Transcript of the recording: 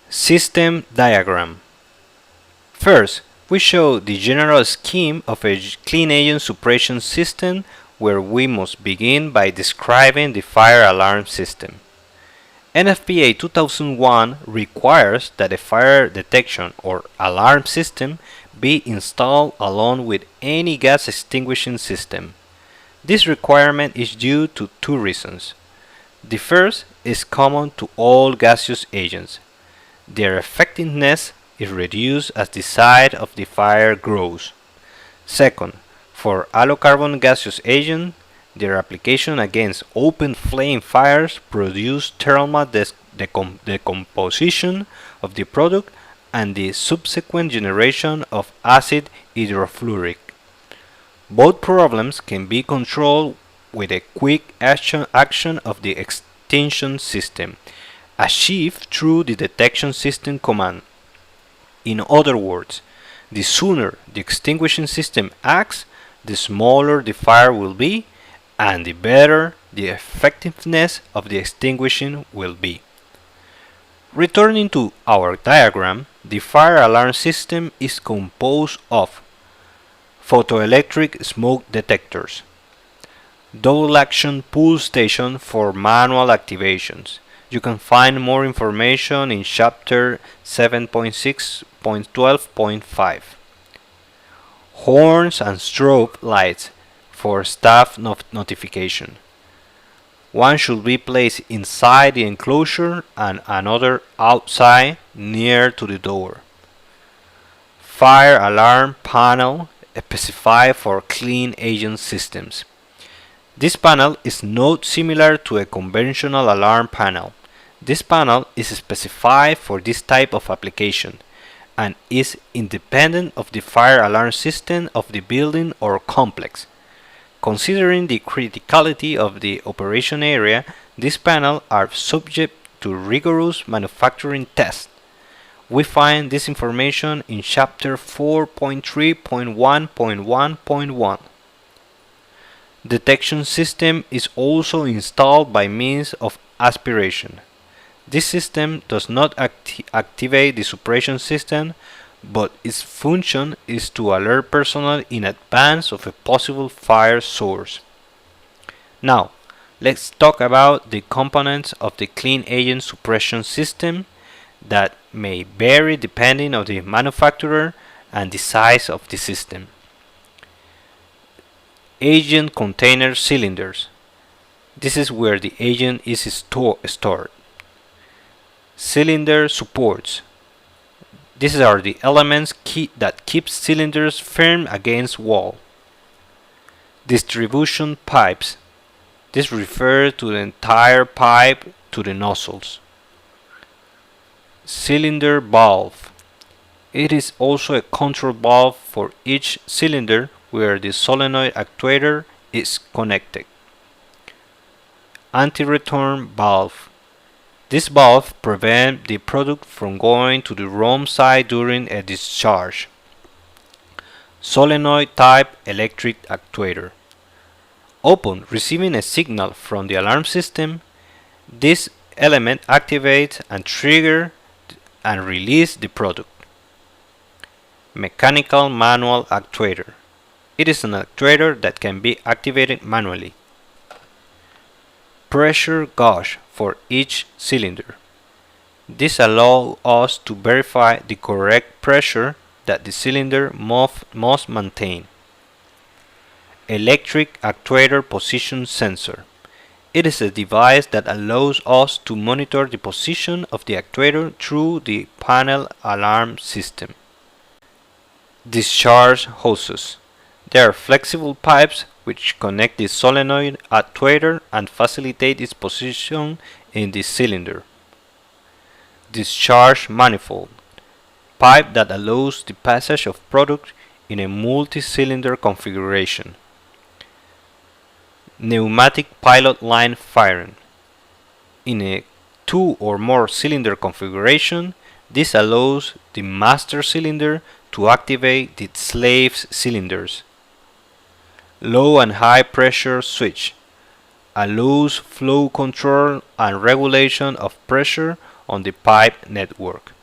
System diagram. First, we show the general scheme of a clean agent suppression system, where we must begin by describing the fire alarm system. NFPA 2001 requires that a fire detection or alarm system be installed along with any gas extinguishing system. This requirement is due to two reasons. The first is common to all gaseous agents. Their effectiveness is reduced as the size of the fire grows. Second, for halocarbon gaseous agents, their application against open flame fires produce thermal decomposition of the product and the subsequent generation of acid hydrofluoric. Both problems can be controlled with a quick action of the extinction system, achieved through the detection system command. In other words, the sooner the extinguishing system acts, the smaller the fire will be, and the better the effectiveness of the extinguishing will be. Returning to our diagram, the fire alarm system is composed of photoelectric smoke detectors, double action pull station for manual activations. You can find more information in chapter 7.6.12.5. Horns and strobe lights for staff notification. One should be placed inside the enclosure and another outside near to the door. Fire alarm panel specified for clean agent systems. This panel is not similar to a conventional alarm panel. This panel is specified for this type of application and is independent of the fire alarm system of the building or complex. Considering the criticality of the operation area, these panels are subject to rigorous manufacturing tests. We find this information in chapter 4.3.1.1.1. Detection system is also installed by means of aspiration. This system does not activate the suppression system, but its function is to alert personnel in advance of a possible fire source. Now, let's talk about the components of the clean agent suppression system that may vary depending on the manufacturer and the size of the system. Agent container cylinders. This is where the agent is stored. Cylinder supports. These are the elements that keep cylinders firm against wall. Distribution pipes. This refers to the entire pipe to the nozzles. Cylinder valve. It is also a control valve for each cylinder where the solenoid actuator is connected. Anti-return valve. This valve prevents the product from going to the wrong side during a discharge. Solenoid type electric actuator. Upon receiving a signal from the alarm system, this element activates and triggers and releases the product. Mechanical manual actuator. It is an actuator that can be activated manually. Pressure gauge for each cylinder. This allows us to verify the correct pressure that the cylinder must maintain. Electric actuator position sensor. It is a device that allows us to monitor the position of the actuator through the panel alarm system. Discharge hoses. They are flexible pipes which connect the solenoid actuator and facilitate its position in the cylinder. Discharge manifold. Pipe that allows the passage of product in a multi-cylinder configuration. Pneumatic pilot line firing. In a 2 or more cylinder configuration, this allows the master cylinder to activate the slave cylinders. Low and high pressure switch allows flow control and regulation of pressure on the pipe network.